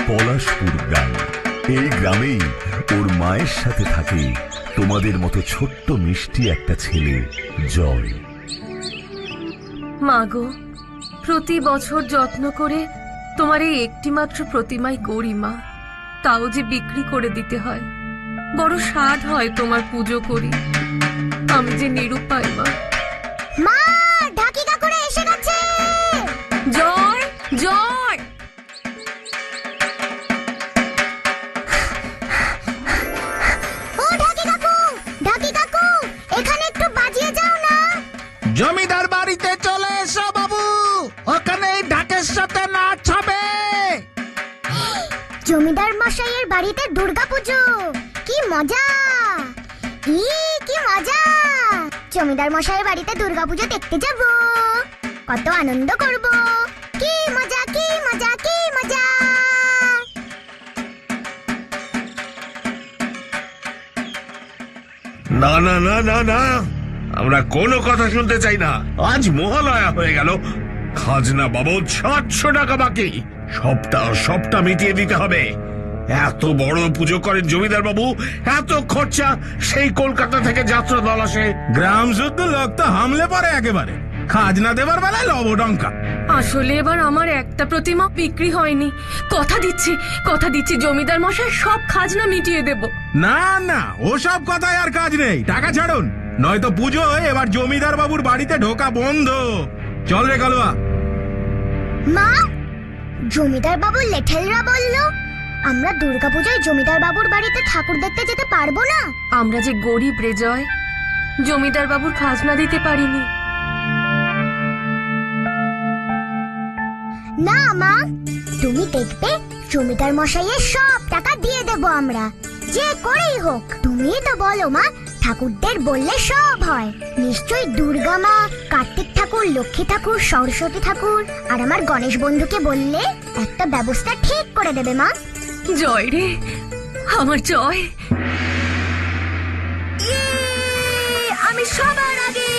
পলাশপুর গ্রাম। এই গ্রামেই ওর মায়ের সাথে থাকে তোমাদের মতো ছোট্ট মিষ্টি একটা ছেলে জয়। মাগো, প্রতি বছর যত্ন করে তোমার এই একটি মাত্র প্রতিমাই করি মা, তাও যে বিক্রি করে দিতে হয়। বড় স্বাদ হয় তোমার পুজো করি, আমি যে নিরুপায় মা। মা, ঢাকি কাকুরা এসে গেছে। জয়, জয়। ও ঢাকি কাকু, ঢাকি কাকু, এখানে একটু বাজিয়ে যাও না। জমিদার বাড়িতে চলে এসো বাবু, ওখানে ঢাকের সাথে নাচ হবে। জমিদার মশাইয়ের বাড়িতে দুর্গাপুজো, কি মজা! কি মজা! জমিদার মশাইয়ের বাড়িতে দুর্গাপুজো দেখতে যাব, কত আনন্দ করব। কি মজা, কি মজা, কি মজা! না না না না না, আমরা কোনো কথা শুনতে চাই না। আজ মহালয়া হয়ে গেল, খাজনা বাবদ 700 টাকা বাকি, সবটা মিটিয়ে দিতে হবে। এত বড় পুজো করেন জমিদার বাবু, এত খরচা, সেই কলকাতা থেকে যাত্রা দল আসে। গ্রাম শুদ্ধ লোক তো হামলে পড়ে একেবারে, খাজনা দেবার বেলায় লবডঙ্কা। আসলে এবার আমার একটা প্রতিমা বিক্রি হয়নি। কথা দিচ্ছি জমিদার মশাই সব খাজনা মিটিয়ে দেব। না না, ওসব কথায় আর কাজ নেই, টাকা ছাড়ুন, নয়তো পুজো এবার জমিদার বাবুর বাড়িতে ঢোকা বন্ধ। চল রে কালুয়া। মা, জমিদার বাবুর লেঠেলরা বলল আমরা দুর্গাপূজায় জমিদার বাবুর বাড়িতে ঠাকুর দেখতে যেতে পারবো না। আমরা যে গরিব রে জয়, জমিদার বাবুর খাজনা দিতে পারিনি। না মা, তুমি দেখবে জমিদার মশাইয়ের সব টাকা দিয়ে দেব আমরা, যে করেই হোক। তুমিই তো বলো মা, ঠাকুরদের বললে সব হয়। নিশ্চয়ই দুর্গা মা, কার্তিক ঠাকুর, লক্ষ্মী ঠাকুর, সরস্বতী ঠাকুর আর আমার গণেশ বন্ধুকে বললে একটা ব্যবস্থা ঠিক করে দেবে মা। জয় রে আমার জয়, আমি সবার আগে।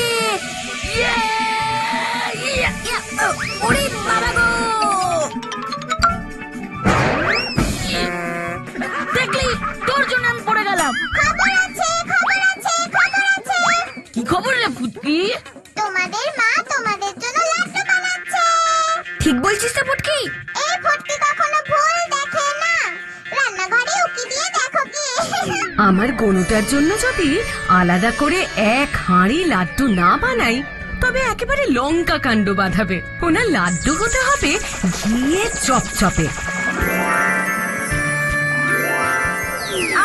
ওরে বাবা গো, দেখলি তোর জন্য আমি পড়ে গেলাম। খবর আছে, খবর আছে, খবর আছে। কি খবর রে ফুটকি? তোমাদের মা তোমাদের জন্য লাড্ডু বানাচ্ছে। ঠিক বলছিস তো ফুটকি? এই ফুটকি কখনো ভুল দেখে না, রান্নাঘরে উকি দিয়ে দেখো কি। আমার গনুটার জন্য যদি আলাদা করে এক হাঁড়ি লাড্ডু না বানাই, তবে একেবারে লঙ্কা কাণ্ড বাঁধাবে। ওনার লাড্ডু হতে হবে ঘিয়ে চপচপে।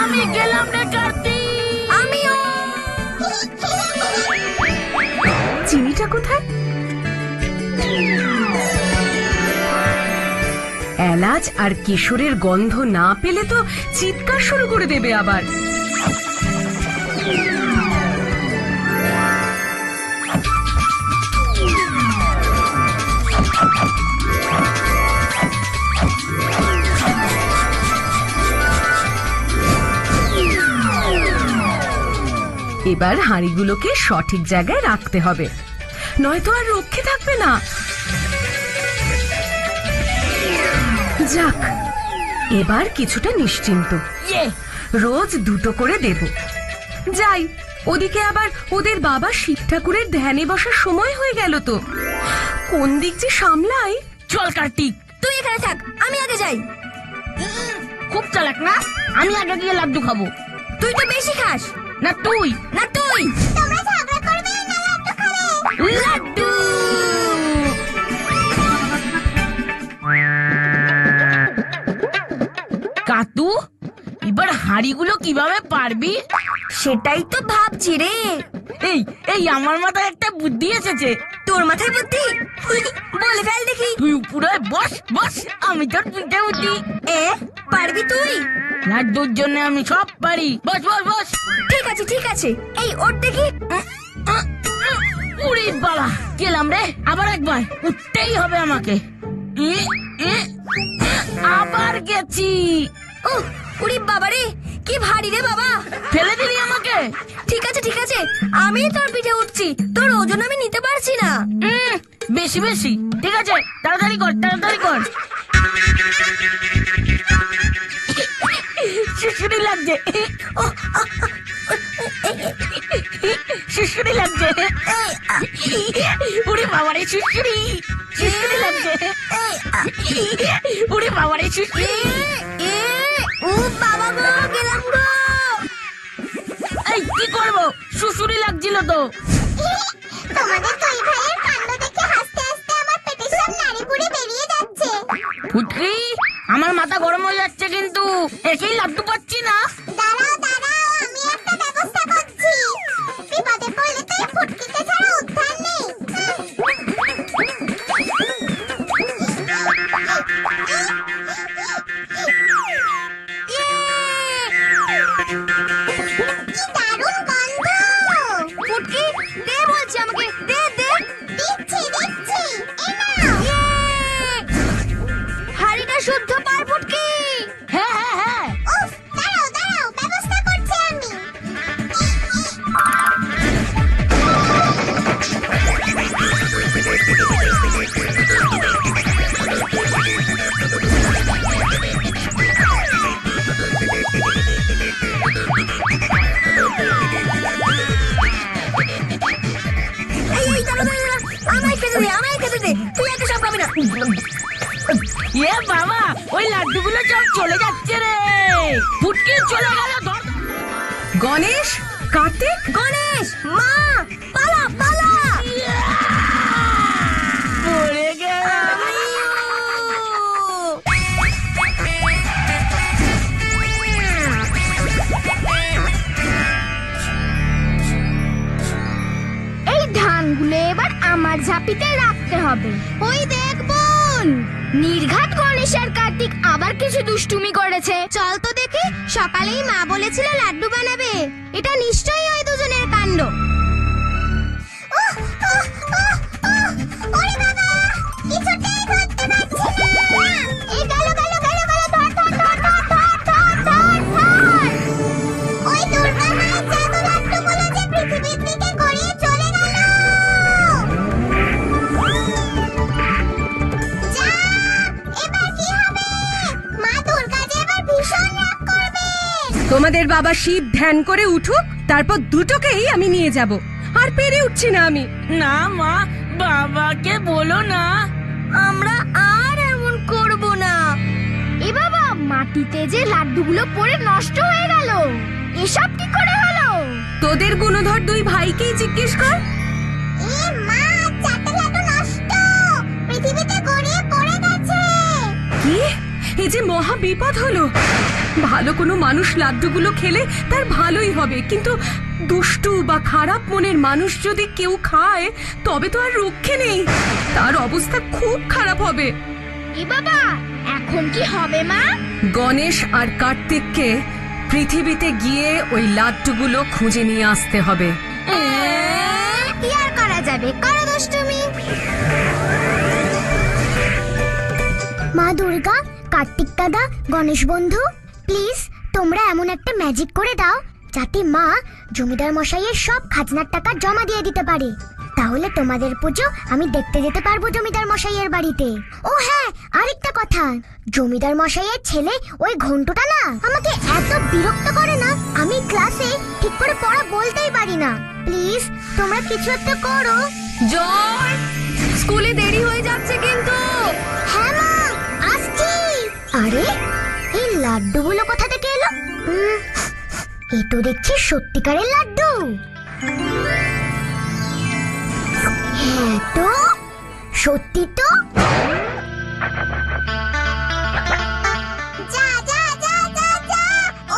আমি গেলাম রে কার্তিক। আমিও। চিনিটা কোথায়? এলাচ আর কিশোরের গন্ধ না পেলে তো চিৎকার শুরু করে দেবে আবার। এবার হাঁড়িগুলোকে সঠিক জায়গায় রাখতে হবে, নয়তো আর রক্ষে থাকবে না। যাক, এবার কিছুটা নিশ্চিন্ত। রোজ 2টো করে দেব। যাই, ওদিকে আবার ওদের বাবা শিব ঠাকুরের ধ্যানে বসার সময় হয়ে গেল তো, কোন দিক যে সামলাই। চল কার্তিক, তুই এখানে থাক, আমি আগে যাই। খুব চালাক না, আমি আগে গিয়ে লাড্ডু খাবো। তুই তো বেশি খাস। না তুই, না তুই। তোমরা ঝগড়া করবে না লাড্ডু খাবে। লাড্ডু। কাতু, এবার হাঁড়িগুলো কিভাবে পারবি? সেটাই তো ভাবছি রে। এই আমার মাথায় একটা বুদ্ধি এসেছে। তোর মাথায় বুদ্ধি? বলে ফেল দেখি। তুই উপরে বস বস, আমি তোর পিঠে উঠি। পারবি তুই? লাড্ডুর জন্য আমি সব পারি। বস বস বস। ঠিক আছে ঠিক আছে, এই ওর দেখি। উড়ি বাবা, গেলাম রে। আবার একবার উঠতেই হবে আমাকে। আবার গেছি। উড়ি বাবা রে, কি ভারী রে বাবা। ফেলে দিলি আমাকে। ঠিক আছে, আমি তোর পিঠে উঠছি, তোর ওজন আমি নিতে পারছি না। বেশি বেশি। ঠিক আছে, তাড়াতাড়ি কর, তাড়াতাড়ি কর। লাগছে, সুড়সুড়ি লাগছে। ওরে বাবারে সুড়সুড়ি, সুড়সুড়ি লাগছে। ওরে বাবারে সুড়সুড়ি। ও বাবা গো, গেলাম গো। এই কি করবো, সুড়সুড়ি লাগছিল তো। তোমাদের দুই ভাইয়ের কাণ্ড দেখে হাসতে হাসতে আমার পেটের সব নাড়ি ভুড়ি বেরিয়ে যাচ্ছে। ফুটকি, আমার মাথা গরম হয়ে যাচ্ছে কিন্তু একেই লাড্ডু পাচ্ছি না। দাঁড়াও দাঁড়াও, আমি একটা ব্যবস্থা করছি। বিপদে পড়লে তো এই ফুটকিতে ছাড়া উদ্ধার নেই। কি দারুণ গন্ধ! ফুটকি, দে বলছি আমাকে, দে দে। দিচ্ছি দিচ্ছি, এই নাও। হাড়িটা শুদ্ধ পার ফুটকি। হ্যাঁ হ্যাঁ হ্যাঁ, উফ, দাঁড়াও দাঁড়াও, ব্যবস্থা করছি আমি। এই দাঁড়া দাঁড়া দাঁড়া, আমায় খেতে দে, আমায় খেতে দে, তুই এত সব খাবি না। এ বাবা, ওই লাড্ডুগুলো সব চলে যাচ্ছে রে। ফুটকি চলে গেল, ধর। গণেশ, কার্তিক, গণেশ, মা, পালা পালা। পড়ে গেল। এই ধানগুলো এবার আমার ঝাঁপিতে রাখতে হবে। ওই দেখ বোন, নির্ঘাত গণেশ আর কার্তিক আবার কিছু দুষ্টুমি করেছে। চল তো দেখি, সকালেই মা বলেছিল লাড্ডু বানাবে। এটা নিশ্চয়ই ওই দুজনের কাণ্ড। ওরে বাবা, কিছুতেই ধরতে পারছি না। এই গেল গেল গেল গেল, ধর ধর ধর ধর ধর ধর ধর ধর। ওই দুর্গা মায়ের জাদু লাড্ডুগুলো যে পৃথিবীর দিকে গড়িয়ে চলে গেল। যা, এবার কি হবে? মা দুর্গা যে এবার ভীষণ রাগ করবে। তোমাদের বাবা শিব ধ্যান করে উঠুক, তারপর দুটোকেই আমি নিয়ে যাব। আর পেরে উঠছি না আমি। না মা, বাবাকে বলো না। আমরা আর এমন করব না। এ বাবা, মাটিতে যে লাড্ডুগুলো পড়ে নষ্ট হয়ে গেল, এসব কি করে হলো? তোদের গুণধর দুই ভাইকেই জিজ্ঞেস কর। এ মা, চারটে লাড্ডু নষ্ট, পৃথিবীতে গড়িয়ে পড়ে গেছে। কি, এ যে মহা বিপদ হলো। ভালো কোনো মানুষ লাড্ডুগুলো খেলে তার ভালোই হবে, কিন্তু দুষ্টু বা খারাপ মনের মানুষ যদি কেউ খায় তবে তো আর রক্ষে নেই, তার অবস্থা খুব খারাপ হবে। এ বাবা, এখন কি হবে মা? গণেশ আর কার্তিককে পৃথিবীতে গিয়ে ওই লাড্ডুগুলো খুঁজে নিয়ে আসতে হবে। কি আর করা যাবে, করো দুষ্টুমি। মা দুর্গা, কার্তিক দাদা, গণেশ বন্ধু, প্লিজ তোমরা এমন একটা ম্যাজিক করে দাও যাতে মা জমিদার মশাইয়ের সব খাজনার টাকা জমা দিয়ে দিতে পারে। তাহলে তোমাদের পুজো আমি দেখতে যেতে পারবো জমিদার মশাইয়ের বাড়িতে। ও হ্যাঁ, আরেকটা কথা, জমিদার মশাইয়ের ছেলে ওই ঘন্টুটা না আমাকে এত বিরক্ত করে না, আমি ক্লাসে ঠিক করে পড়া বলতেই পারি না। প্লিজ তোমরা কিছু একটা করো। জয়, স্কুলে দেরি হয়ে যাচ্ছে কিন্তু। হ্যাঁ মা, আসছি। আরে, এই লাড্ডুগুলো কোথা থেকে এলো? এ তো দেখছি সত্যিকারের লাড্ডু। হ্যাঁ তো, সত্যি তো। যা যা যা যা যা,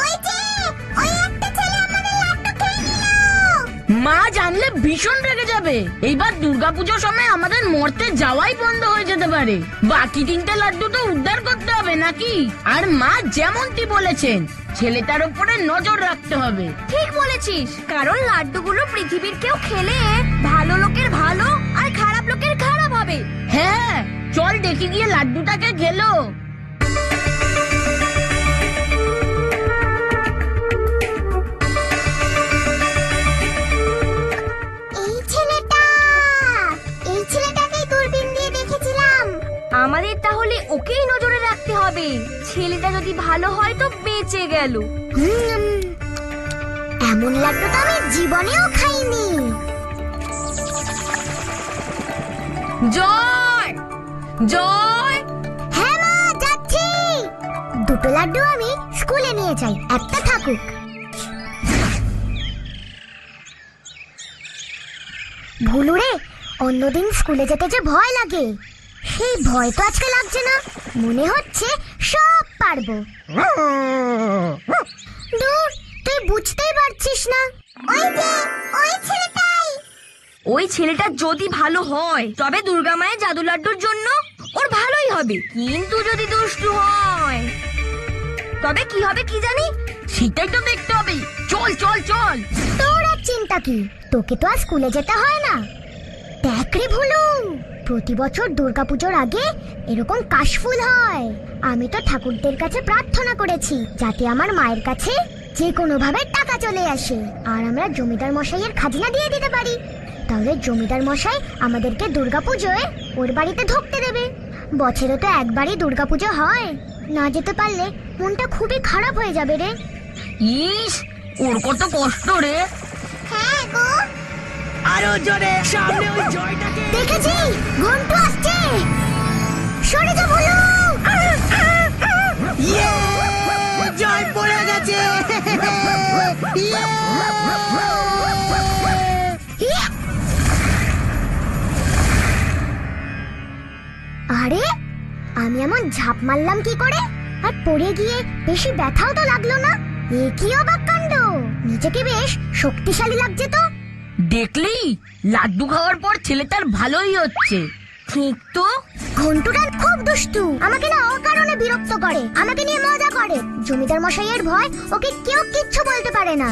ওই যে ওই একটা ছেলে আমাদের লাড্ডু খেয়ে নিল। মা জানলে ভীষণ রেগে যাবে। এইবার দুর্গাপুজোর সময় আমাদের মরতে যাওয়াই বন্ধ হয়ে যেতে পারে। বাকি তিনটে লাড্ডু তো উদ্ধার করতে হবে নাকি? আর মা যেমনটি বলেছেন, ছেলেটার উপরে নজর রাখতে হবে। ঠিক বলেছিস, কারণ লাড্ডুগুলো পৃথিবীর কেউ খেলে ভালো লোকের ভালো আর খারাপ লোকের খারাপ হবে। হ্যাঁ, চল দেখি গিয়ে লাড্ডুটাকে গেলো। এই ছেলেটাকেই দূরবীন দিয়ে দেখেছিলাম। আমাদের তাহলে ওকেই নজরে রাখতে হবে। হবে। ছেলেটা যদি ভালো হয় তো বেঁচে গেল। এমন লাড্ডু তো আমি জীবনেও খাইনি। জয়, জয়, হ্যাঁ মা, যাচ্ছি। দুটো লাড্ডু আমি স্কুলে নিয়ে যাই, একটা থাকুক। ভুলুরে, অন্যদিন স্কুলে যেতে যে ভয় লাগে, সেই ভয় তো আজকে লাগছে না। মনে হচ্ছে সব পারবো। দূর, তুই বুঝতেই পারছিস না। ওই যে, ওই ছেলেটাই। ওই ছেলেটা যদি ভালো হয় তবে দুর্গা মায়ের জাদু লাড্ডুর জন্য ওর ভালোই হবে। কিন্তু যদি দুষ্টু হয় তবে কি হবে কি জানি। সেটাই তো দেখতে হবে। চল চল চল। তোর আর চিন্তা কি, তোকে তো আর স্কুলে যেতে হয় না। দেখ রে ভুলু, প্রতি বছর দুর্গাপুজোর আগে এরকম কাশফুল হয়। আমি তো ঠাকুরদের কাছে প্রার্থনা করেছি যাতে আমার মায়ের কাছে যে কোনো ভাবে টাকা চলে আসে আর আমরা জমিদার মশাইয়ের খাজনা দিয়ে দিতে পারি। তাহলে জমিদার মশাই আমাদেরকে দুর্গাপুজোয় ওর বাড়িতে ঢুকতে দেবে। বছরে তো একবারই দুর্গাপুজো হয়, না যেতে পারলে মনটা খুবই খারাপ হয়ে যাবে রে। ইস, ওর কত কষ্ট রে। হ্যাঁ গো, আরো জোরে সামনে ওই জয়টাকে। দেখেছি, ঘন্টু আসছে। সরে যা ভুলু। ইয়ে, জয় পড়ে গেছে। ইয়ে। আরে, আমি এমন ঝাঁপ মারলাম কি করে, আর পড়ে গিয়ে বেশি ব্যথাও তো লাগলো না। এ কি অবাক কাণ্ড, নিজেকে বেশ শক্তিশালী লাগছে তো। দেখলি, লাড্ডু খাওয়ার পর ছেলেটার ভালোই হচ্ছে। ঠিক তো। ঘন্টুটা খুব দুষ্টু, আমাকে না অকারণে বিরক্ত করে, আমাকে নিয়ে মজা করে। জমিদার মশাইয়ের ভয় ওকে কেউ কিচ্ছু বলতে পারে না।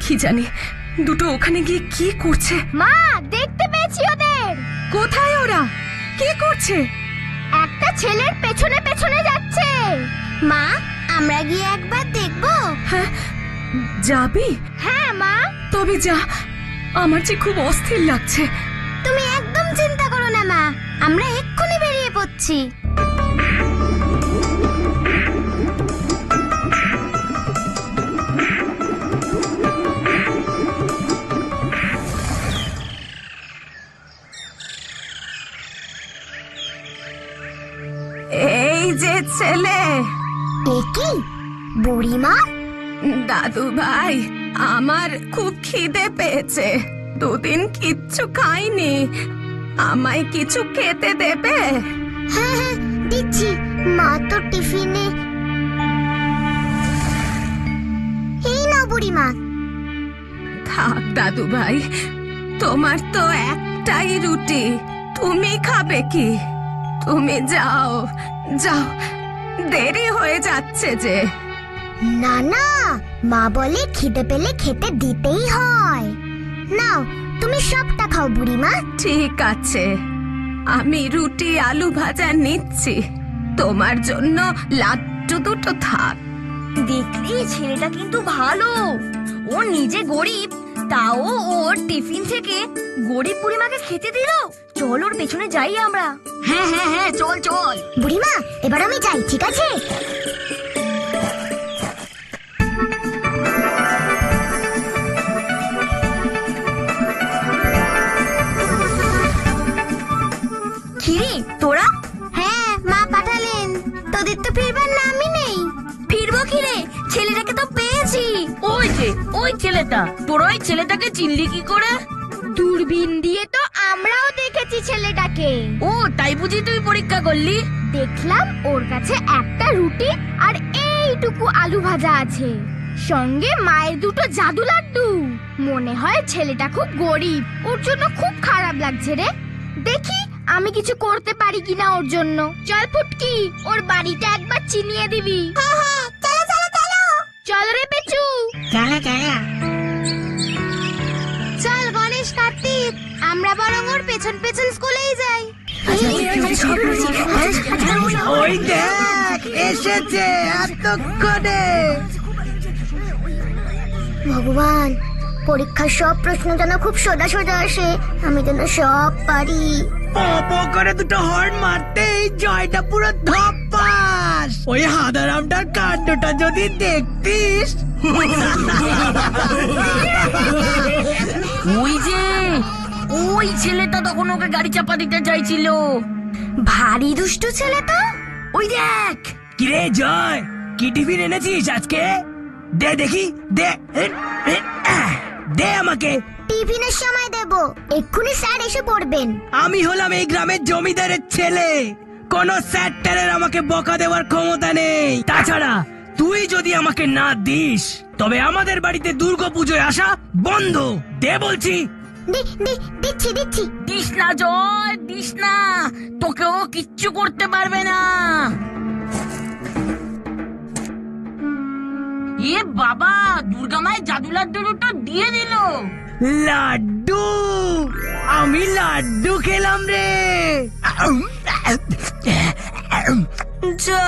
কি জানি দুটো ওখানে গিয়ে কি করছে। মা, দেখতে পেয়েছি ওদের। কোথায় ওরা? কি করছে? একটা ছেলের পেছনে পেছনে যাচ্ছে। মা, আমরা গিয়ে একবার দেখবো? হ্যাঁ, যাবি? হ্যাঁ মা। তবে যা, আমার যে খুব অস্থির লাগছে। তুমি একদম চিন্তা করো না মা, আমরা এক্ষুনি বেরিয়ে পড়ছি। এই যে ছেলে। এ কি, বুড়িমা? দাদু ভাই, আমার খুব খিদে পেয়েছে, দুদিন কিচ্ছু খাইনি, আমায় কিছু খেতে দেবে? হ্যাঁ হ্যাঁ, দিচ্ছি। মা তো টিফিনে। এই নাও বুড়িমা। থাক দাদু ভাই, তোমার তো একটাই রুটি, তুমি খাবে কি? তুমি যাও যাও, দেরি হয়ে যাচ্ছে যে। না না, মা বলে খিদে পেলে খেতে দিতেই হয়। নাও, তুমি সবটা খাও বুড়িমা। ঠিক আছে, আমি রুটি আলু ভাজা নিচ্ছি, তোমার জন্য লাড্ডু দুটো থাক। দেখলি, ছেলেটা কিন্তু ভালো। ও নিজে গরিব, তাও ওর টিফিন থেকে গরিব বুড়িমাকে খেতে দিল। চল ওর পেছনে যাই আমরা। হ্যাঁ হ্যাঁ হ্যাঁ, চল চল। বুড়িমা, এবার আমি যাই, ঠিক আছে? খিরি, তোরা? হ্যাঁ, মা পাঠালেন। তোদের তো ফিরবার নামই নেই। ফিরবো কি রে, ছেলেটাকে তো পেয়েছি। ওই যে, ওই ছেলেটা। তোর ওই ছেলেটাকে চিনলি কি করে? দূরবীন দিয়ে তো আমরাও দেখেছি ছেলেটাকে। ও, তাই বুঝি তুই পরীক্ষা করলি? দেখলাম ওর কাছে একটা রুটি আর এইটুকু আলু ভাজা আছে, সঙ্গে মায়ের দুটো জাদু লাড্ডু। মনে হয় ছেলেটা খুব গরিব, ওর জন্য খুব খারাপ লাগছে রে। দেখি আমি কিছু করতে পারি কিনা ওর জন্য। চল ফুটকি, ওর বাড়িটা একবার চিনিয়ে দিবি। চল রে পেচু। চল গণেশ, কার্তিক, আমরা বরং ওর পেছন পেছন স্কুলেই যাই। ওই দেখ, এসেছে এতক্ষণে। ভগবান, পরীক্ষার সব প্রশ্ন যেন খুব সোজা সোজা আসে, আমি যেন সব পারি। পপ করে দুটো হর্ন মারতেই জয়টা পুরো ধপাস। ওই হাদারামটার কাণ্ডটা যদি দেখতিস। ওই যে ওই ছেলেটা তখন ওকে গাড়ি চাপা দিতে চাইছিল, ভারী দুষ্টু ছেলে তো। ওই দেখ। কিরে জয়, কি টিফিন এনেছিস আজকে? দে দেখি, দে দে আমাকে। টিফিনের সময় দেব, এক্ষুনি স্যার এসে পড়বেন। আমি হলাম এই গ্রামের জমিদারের ছেলে, কোন স্যাটারের আমাকে বকা দেওয়ার ক্ষমতা নেই। তাছাড়া তুই যদি আমাকে না দিস তবে আমাদের বাড়িতে দুর্গাপুজোয় আসা বন্ধ। দে বলছি। দিচ্ছি। দিস না জয়, দিস না, তোকে ও কিচ্ছু করতে পারবে না। এ বাবা, দুর্গা মায়ের জাদু লাড্ডু দুটো দিয়ে দিল। লাড্ডু, আমি লাড্ডু খেলাম রে। যা,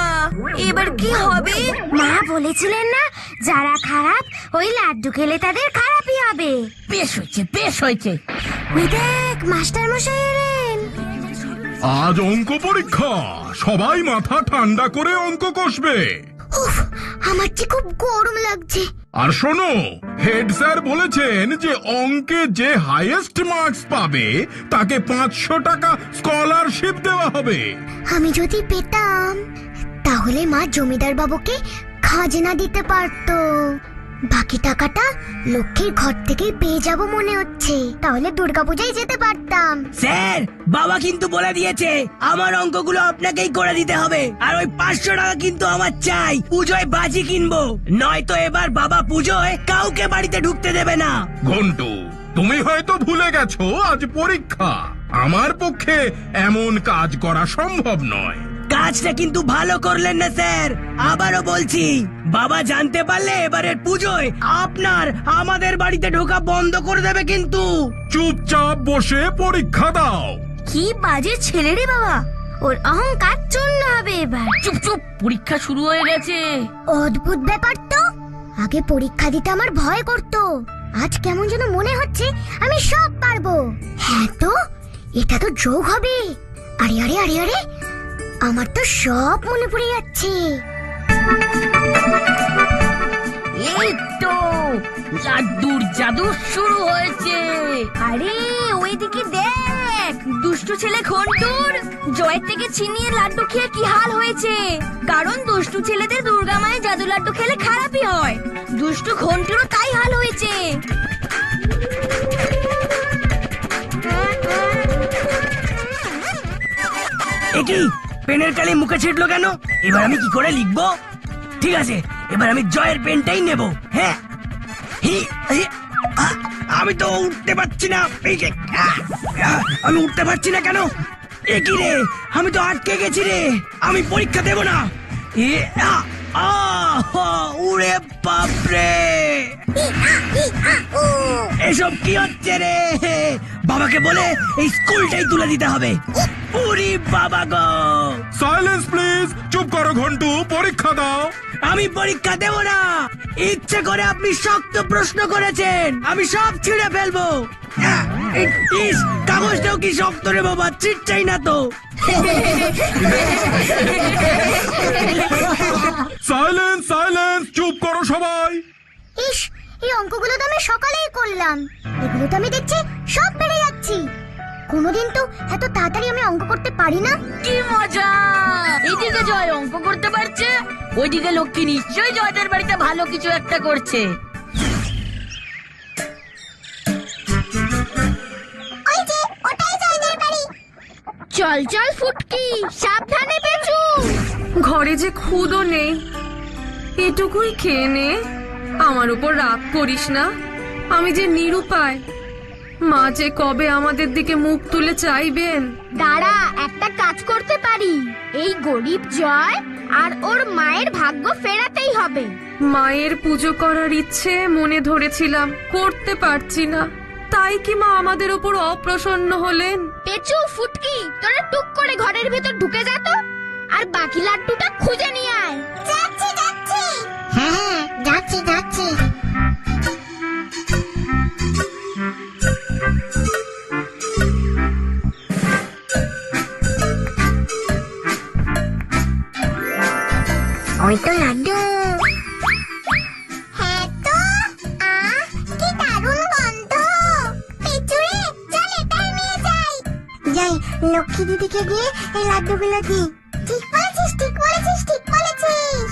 এবার কি হবে? মা বলেছিলেন না, যারা খারাপ ওই লাড্ডু খেলে তাদের খারাপই হবে। বেশ হয়েছে, বেশ হয়েছে। ওই দেখ, মাস্টার মশাই এলেন। আজ অঙ্ক পরীক্ষা, সবাই মাথা ঠান্ডা করে অঙ্ক কষবে। উফ, আমার যে খুব গরম লাগছে। আর শোনো, হেড স্যার বলেছেন যে অঙ্কে যে হাইয়েস্ট মার্কস পাবে তাকে 500 টাকা স্কলারশিপ দেওয়া হবে। আমি যদি পেতাম তাহলে মা জমিদার বাবুকে খাজনা দিতে পারতো। বাকি টাকাটা লক্ষ্মীর ঘর থেকেই পেয়ে যাব মনে হচ্ছে, তাহলে দুর্গাপূজায় যেতে পারতাম। স্যার, বাবা কিন্তু বলে দিয়েছে আমার অঙ্কগুলো আপনাকেই করে দিতে হবে। আর ওই 500 টাকা কিন্তু আমার চাই, পুজোয় বাজি কিনবো, নয়তো এবার বাবা পুজোয় কাউকে বাড়িতে ঢুকতে দেবে না। ঘন্টু, তুমি হয়তো ভুলে গেছো আজ পরীক্ষা। আমার পক্ষে এমন কাজ করা সম্ভব নয়। কাজটা কিন্তু ভালো করলেন না স্যার, আবারও বলছি, বাবা জানতে পারলে এবারের পুজোয় আপনার আমাদের বাড়িতে ঢোকা বন্ধ করে দেবে কিন্তু। চুপচাপ বসে পরীক্ষা দাও। কি বাজে ছেলে রে বাবা, ওর অহংকার চূর্ণ হবে এবার। চুপ চুপ, পরীক্ষা শুরু হয়ে গেছে। অদ্ভুত ব্যাপার তো, আগে পরীক্ষা দিতে আমার ভয় করতো, আজ কেমন যেন মনে হচ্ছে আমি সব পারবো। হ্যাঁ তো, এটা তো যোগ হবে। আরে আরে আরে আরে, আমার তো সব মনে পড়ে যাচ্ছে। এই তো লাড্ডুর জাদু শুরু হয়েছে। আরে ওইদিকে দেখ, দুষ্টু ছেলে ঘন্টুর জয়ের থেকে ছিনিয়ে লাড্ডু খেয়ে কি হাল হয়েছে। কারণ দুষ্টু ছেলেদের দুর্গা মায়ের জাদু লাড্ডু খেলে খারাপই হয়, দুষ্টু ঘন্টুরও তাই হাল হয়েছে। একই পেনের কালি মুখে ছিটলো কেন? এবার আমি কি করে লিখবো? ঠিক আছে, এবার আমি জয়ের পেনটাই নেব। হ্যাঁ, আমি তো উঠতে পারছি না। আমি উঠতে পারছি না কেন? একই রে, আমি তো আটকে গেছি রে, আমি পরীক্ষা দেব না। উড়ে বাপরে, এসব কি হচ্ছে রে? বাবাকে বলে এই স্কুলটাই তুলে দিতে হবে। উরি বাবা গো! সাইলেন্স প্লিজ, চুপ করো ঘন্টু, পরীক্ষা দাও। আমি পরীক্ষা দেব না, ইচ্ছে করে আপনি শক্ত প্রশ্ন করেছেন, আমি সব ছিঁড়ে ফেলবো। ইস, কাগজটাও কি শক্ত রে বাবা, ছিটছাই না তো। সাইলেন্স সাইলেন্স, চুপ করো সবাই। ইস, এই অঙ্কগুলো তো আমি সকালেই করলাম, এগুলো তো আমি দেখছি সব পেরে যাচ্ছি। কোনোদিন তো এত তাড়াতাড়ি আমি অঙ্ক করতে পারি না। কি মজা! এইদিকে জয় অঙ্ক করতে পারছে, ওইদিকে লক্ষ্মী নিশ্চয়ই জয়দের বাড়িতে ভালো কিছু একটা করছে। ওই যে, ওটাই জয়দের বাড়ি। চল চল ফুটকি, সাবধানে পেছু। ঘরে যে খুদও নেই, এটুকুই খেয়ে নে। আমার উপর রাগ করিস না, আমি যে নিরুপায়। মা যে কবে আমাদের দিকে মুখ তুলে চাইবেন। দাঁড়া, একটা কাজ করতে পারি, এই গরিব জয় আর ওর মায়ের ভাগ্য ফেরাতেই হবে। মায়ের পুজো করার ইচ্ছে মনে ধরেছিলাম, করতে পারছি না, তাই কি মা আমাদের উপর অপ্রসন্ন হলেন? পেছু ফুটকি, তোরা টুক করে ঘরের ভেতর ঢুকে যা তো, আর বাকি লাড্ডুটা খুঁজে নিয়ে আয়। যাচ্ছি যাচ্ছি। হ্যাঁ, যাচ্ছি যাচ্ছি। ওই তো লাড্ডু। হ্যাঁ তো, কি দারুণ গন্ধ। পিচুরে, চল এটাই নিয়ে যাই। যাই, লক্ষ্মী দিদিকে গিয়ে এই লাড্ডুগুলো দিই। ঠিক বলেছিস, ঠিক বলেছিস, ঠিক বলেছিস।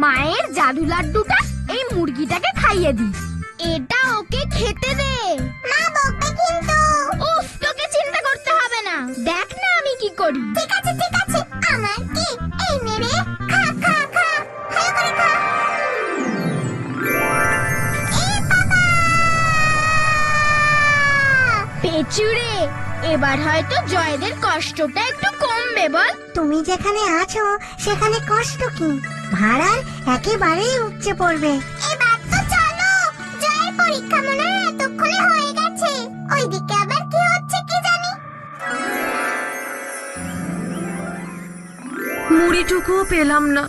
মায়ের জাদু লাড্ডুটা এই মুরগিটাকে খাইয়ে দিস। এটা ওকে খেতে দে। মা বকবে কিন্তু। উফ, তোকে চিন্তা করতে হবে না, দেখ না আমি কি করি। ঠিক আছে, ঠিক আছে। আমার কি? এই নে রে, খা খা খা, ভালো করে খা। এ বাবা! পেচুরে, এবার হয়তো জয়দের কষ্টটা একটু কমবে বল। তুমি যেখানে আছো সেখানে কষ্ট কি? ভাড়ার একেবারেই উপচে পড়বে। এবার তো চলো, জয়ের পরীক্ষা মনে হয় এতক্ষণে হয়ে গেছে। ওইদিকে আবার কি হচ্ছে কি জানি। মুড়িটুকুও পেলাম না।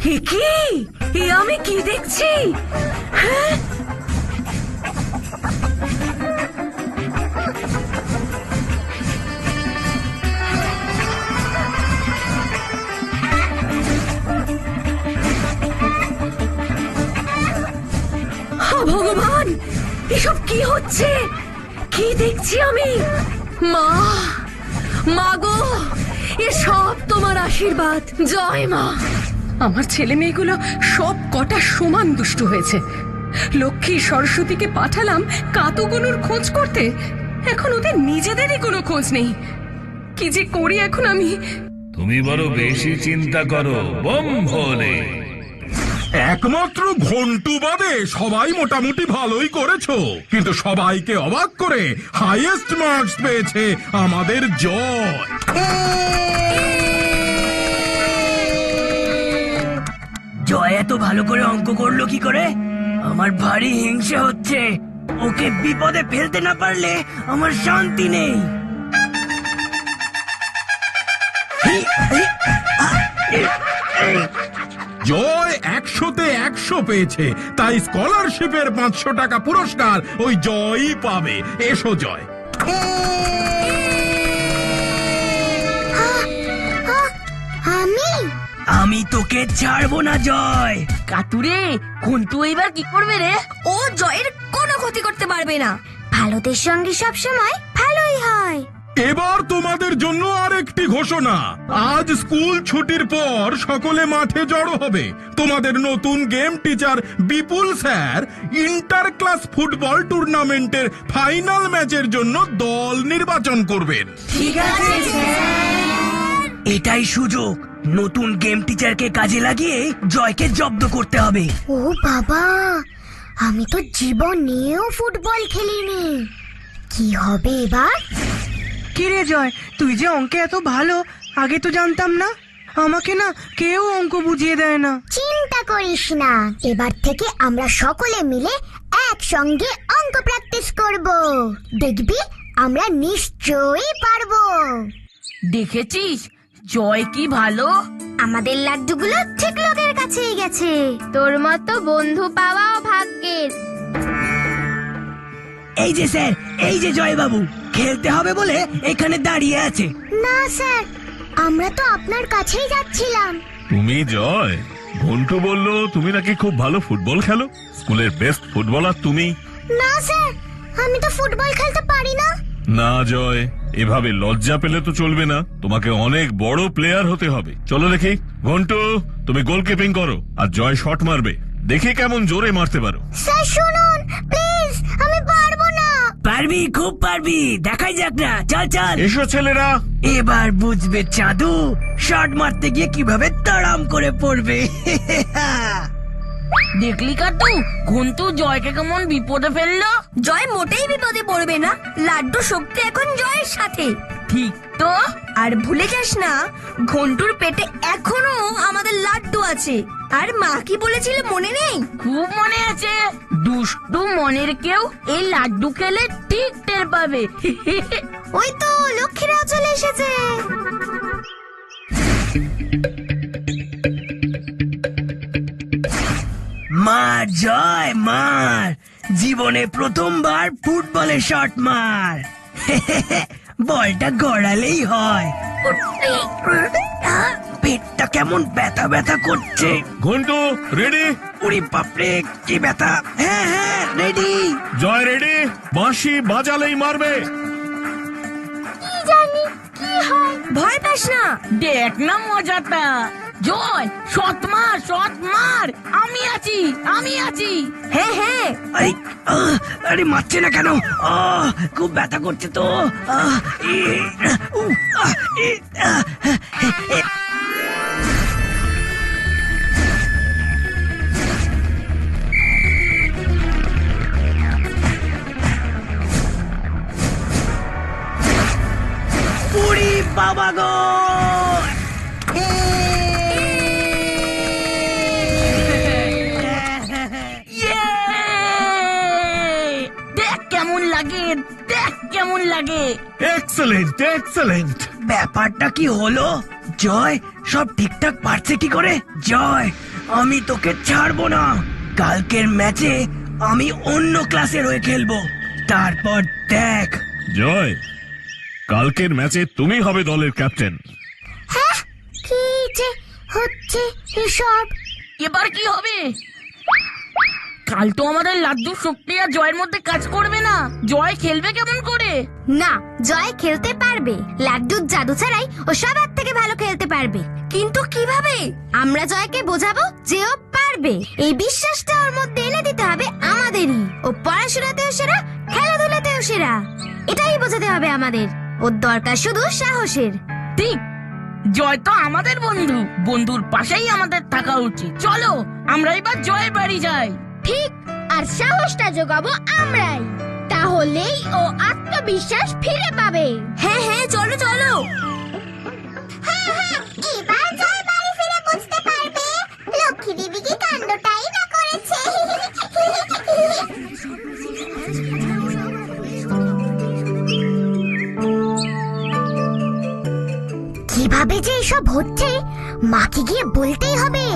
হে কি? এ আমি কি দেখছি? হ্যাঁ, ভগবান, এসব কি হচ্ছে? কি দেখছি আমি? মা, মা গো, এসব তোমার আশীর্বাদ। জয় মা। আমার ছেলে মেয়েগুলো সব কটা সমান দুষ্ট হয়েছে। লক্ষ্মী সরস্বতীকে পাঠালাম কাতুগুলোর খোঁজ করতে, এখন ওদের নিজেদেরই কোনো খোঁজ নেই। কি যে করি এখন আমি? তুমি বড় বেশি চিন্তা করো বম ভোলে। একমাত্র ঘন্টু বাদে সবাই মোটামুটি ভালোই করেছো, কিন্তু সবাইকে অবাক করে হাইয়েস্ট মার্কস পেয়েছে আমাদের জয়। জয় এত ভালো করে অঙ্ক করলো কি করে? আমার ভারী হিংসে হচ্ছে। ওকে বিপদে ফেলতে না পারলে আমার শান্তি নেই। জয় 100-তে 100 পেয়েছে, তাই স্কলারশিপের 500 টাকা পুরস্কার ওই জয়ই পাবে। এসো জয়। আমি তোকে ছাড়বো না জয়। কাতুরে, ঘন্টু এবার কি করবে রে? ও জয়ের কোনো ক্ষতি করতে পারবে না। ভালোদের সঙ্গে সব সময় ভালোই হয়। এবার তোমাদের জন্য আরেকটি ঘোষণা। আজ স্কুল ছুটির পর সকলে মাঠে জড়ো হবে। তোমাদের নতুন গেম টিচার বিপুল স্যার ইন্টার ক্লাস ফুটবল টুর্নামেন্টের ফাইনাল ম্যাচের জন্য দল নির্বাচন করবেন। ঠিক আছে এটাই সুযোগ। নতুন গেম টিচারকে কাজে লাগিয়ে জয়কে জব্দ করতে হবে। ও বাবা, আমি তো জীবনেও ফুটবল খেলিনি। কি হবে এবার? কি রে জয়, তুই যে অঙ্কে এত ভালো, আগে তো জানতাম না। আমাকে না কেউ অঙ্ক বুঝিয়ে দেয় না। চিন্তা করিস না, এবার থেকে আমরা সকলে মিলে একসঙ্গে অঙ্ক প্র্যাকটিস করব। দেখবি আমরা নিশ্চয়ই পারবো। দেখেছিস জয় কি ভালো? আমাদের লাড্ডুগুলো ঠিক লোকের কাছেই গেছে। তোর মতো বন্ধু পাওয়াও ভাগ্যের। এই যে স্যার, এই যে জয় বাবু খেলতে হবে বলে এখানে দাঁড়িয়ে আছে। না স্যার, আমরা তো আপনার কাছেই যাচ্ছিলাম। তুমি জয়? ঘন্টু বললো তুমি নাকি খুব ভালো ফুটবল খেলো, স্কুলের বেস্ট ফুটবলার তুমি। না স্যার, আমি তো ফুটবল খেলতে পারি না। না জয়, এভাবে লজ্জা পেলে তো চলবে না, তোমাকে অনেক বড় প্লেয়ার হতে হবে। চলো দেখি। ঘন্টু, তুমি গোলকিপিং করো আর জয় শট মারবে, দেখি কেমন জোরে মারতে পারো। স্যার শুনুন প্লিজ, আমি পারবো না। পারবি, খুব পারবি, দেখাই যাক না। চল চল। এসো ছেলেরা। এবার বুঝবে চাঁদু শট মারতে গিয়ে কিভাবে তাড়াম করে পড়বে। দেখলি কাতু, ঘন্টু জয়কে কেমন বিপদে ফেললো। জয় মোটেই বিপদে পড়বে না। লাড্ডু শক্তি এখন জয়ের সাথে। ঠিক তো। আর ভুলে যাস না, ঘন্টুর পেটে এখনো আমাদের লাড্ডু আছে। আর মা কি বলেছিল মনে নেই? খুব মনে আছে। দুষ্টু মনের কেউ এই লাড্ডু খেলে ঠিক টের পাবে। ওই তো লক্ষ্মীরাও চলে এসেছে। মার জয় মার, জীবনে প্রথমবার ফুটবলে শট মার। বলটা গড়ালেই হয়। পেটটা কেমন ব্যথা ব্যথা করছে। ঘন্টু রেডি? ওরে বাপরে কি ব্যথা! হ্যাঁ হ্যাঁ রেডি। জয় রেডি? বাঁশি বাজালেই মারবে। কি জানি কি হয়। ভয় পাস না, দেখ না মজাটা। জয় শট মার, আমি আছি। হ্যাঁ হ্যাঁ। আরে আরে মারছে না কেন? খুব ব্যথা করছে তো। পুরি বাবা গো! দেখ কেমন লাগে। এক্সেলেন্ট। ব্যাপারটা কি হলো? জয় সব ঠিকঠাক পারছে কি করে? জয়, আমি তোকে ছাড়বো না। কালকের ম্যাচে আমি অন্য ক্লাসের হয়ে খেলবো, তারপর দেখ। জয়, কালকের ম্যাচে তুমি হবে দলের ক্যাপ্টেন। কি যে হচ্ছে এসব? এবার কি হবে? কাল তো আমাদের লাড্ডু শক্তি আর জয়ের মধ্যে কাজ করবে না। জয় খেলবে কেমন করে? না, জয় খেলতে পারবে। লাড্ডুর জাদু ছাড়াই ও সবার থেকে ভালো খেলতে পারবে। কিন্তু কিভাবে? আমরা জয়কে বোঝাবো যে ও পারবে। এই বিশ্বাসটা ওর মধ্যে এনে দিতে হবে আমাদেরই। ও পড়াশোনাতেও সেরা, খেলাধুলাতেও সেরা। এটাই বোঝাতে হবে আমাদের। ওর দরকার শুধু সাহসের। ঠিক, জয় তো আমাদের বন্ধু। বন্ধুর পাশেই আমাদের থাকা উচিত। চলো আমরা এবার জয়ের বাড়ি যাই। ঠিক, আর সাহসটা জোগাবো আমরাই। তাহলেই ও আত্মবিশ্বাস ফিরে পাবে। হ্যাঁ হ্যাঁ, চলো চলো। এবার জয় বাড়ি ফিরে বুঝতে পারবে লক্ষ্মী দেবী কি কাণ্ডটাই না করেছে। কিভাবে যে এসব হচ্ছে মাকে গিয়ে বলতেই হবে।